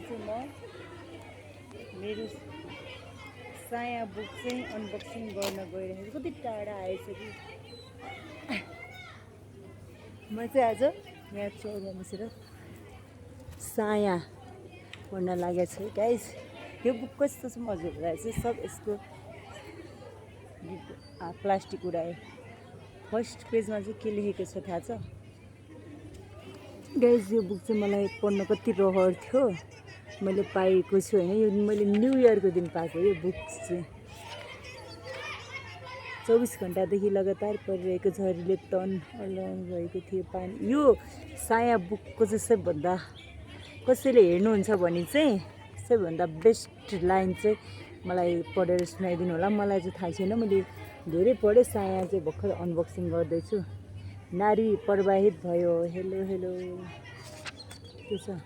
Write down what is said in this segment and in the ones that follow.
चाहिँ म मेरो साया बुक चाहिँ अनबक्सिङ गर्न गइरहेको छु। कति टाढा आएछ कि म चाहिँ आज यहाँ चौरमा बसेर साया पढ्न लागेको छु गाइस। यो बुक कस्तो छ हजुरहरूलाई चाहिँ सब यसको प्लास्टिक उडायो। फर्स्ट पेजमा चाहिँ के लेखेको छ थाहा छ गाइस? यो बुक चाहिँ मलाई पढ्न कति रहर थियो, मैले पाएको छु होइन। यो मैले न्यु इयरको दिन पाएको यो बुक चाहिँ 24 घन्टादेखि लगातार परिरहेको झरीले तन अल्लाउनु भएको थियो पानी। यो साया बुकको चाहिँ सबभन्दा कसैले हेर्नुहुन्छ भने चाहिँ सबभन्दा बेस्ट लाइन चाहिँ मलाई पढेर सुनाइदिनु होला। मलाई चाहिँ थाहा छैन, मैले धेरै पढेँ। साया चाहिँ भर्खर अनबक्सिङ गर्दैछु। नारी प्रवाहित भयो। हेलो हेलो के छ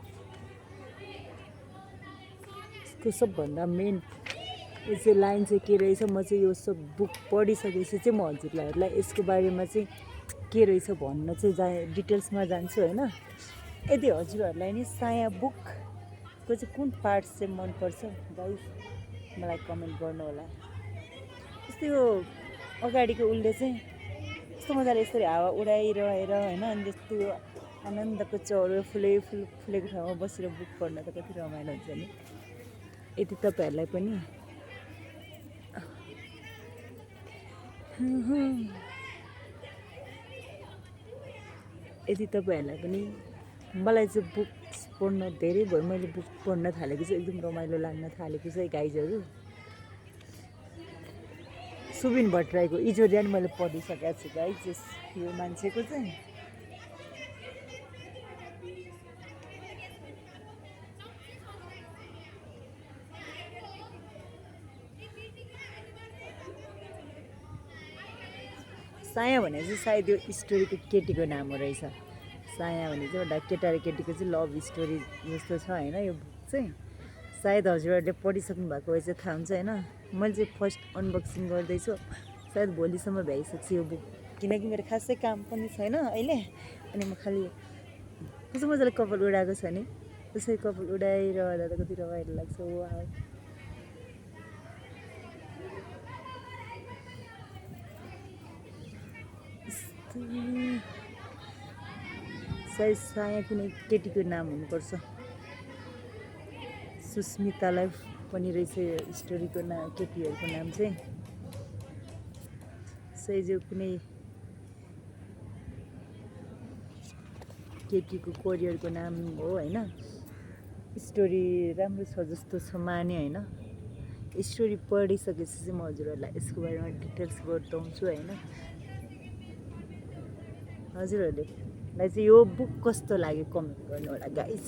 यसको सबभन्दा मेन यो चाहिँ लाइन चाहिँ के रहेछ? म चाहिँ यो सब बुक पढिसकेपछि चाहिँ म हजुरहरूलाई यसको बारेमा चाहिँ के रहेछ भन्न चाहिँ डिटेल्समा जान्छु होइन। यदि हजुरहरूलाई नि साया बुकको चाहिँ कुन पार्ट्स चाहिँ मनपर्छ गाइस मलाई कमेन्ट गर्नु होला। जस्तै यो अगाडिको उसले चाहिँ यस्तो मजाले यसरी हावा उडाइरहेर होइन, अनि जस्तो यो आनन्दको चौरो फुलेको ठाउँमा बसेर बुक पढ्न त कति रमाइलो हुन्छ नि। यदि तपाईँहरूलाई पनि मलाई चाहिँ बुक पढ्न धेरै भयो। मैले बुक पढ्न थालेको चाहिँ एकदम रमाइलो लाग्न थालेको छ गाइजहरू। सुबिन भट्टराईको इजोरिया नि मैले पढिसकेको छु गाइज। यो मान्छेको चाहिँ साया भने चाहिँ सायद यो स्टोरीको केटीको नाम हो रहेछ। साया भने चाहिँ एउटा केटा र केटीको चाहिँ लभ स्टोरी जस्तो छ होइन। यो बुक चाहिँ सायद हजुरहरूले पढिसक्नु भएको भए चाहिँ थाहा हुन्छ होइन। मैले चाहिँ फर्स्ट अनबक्सिङ गर्दैछु, सायद भोलिसम्म भ्याइसक्छु यो बुक, किनकि मेरो खासै काम पनि छैन अहिले। अनि म खालि कस्तो मजाले कपाल उडाएको छ नि, त्यसरी कपाल उडाइरहँदा त कति रमाइलो लाग्छ। वाउ सायद साया कुनै केटीको नाम हुनुपर्छ। सुस्मितालाई पनि रहेछ यो स्टोरीको नाम, केटीहरूको नाम चाहिँ सायद यो कुनै केटीको करियरको नाम हो होइन। स्टोरी राम्रो छ जस्तो छ माने होइन। स्टोरी पढिसकेपछि चाहिँ म हजुरहरूलाई यसको बारेमा डिटेल्स बताउँछु होइन। हजुरहरूलाई चाहिँ यो बुक कस्तो लाग्यो कमेन्ट गर्नु होला गाइस।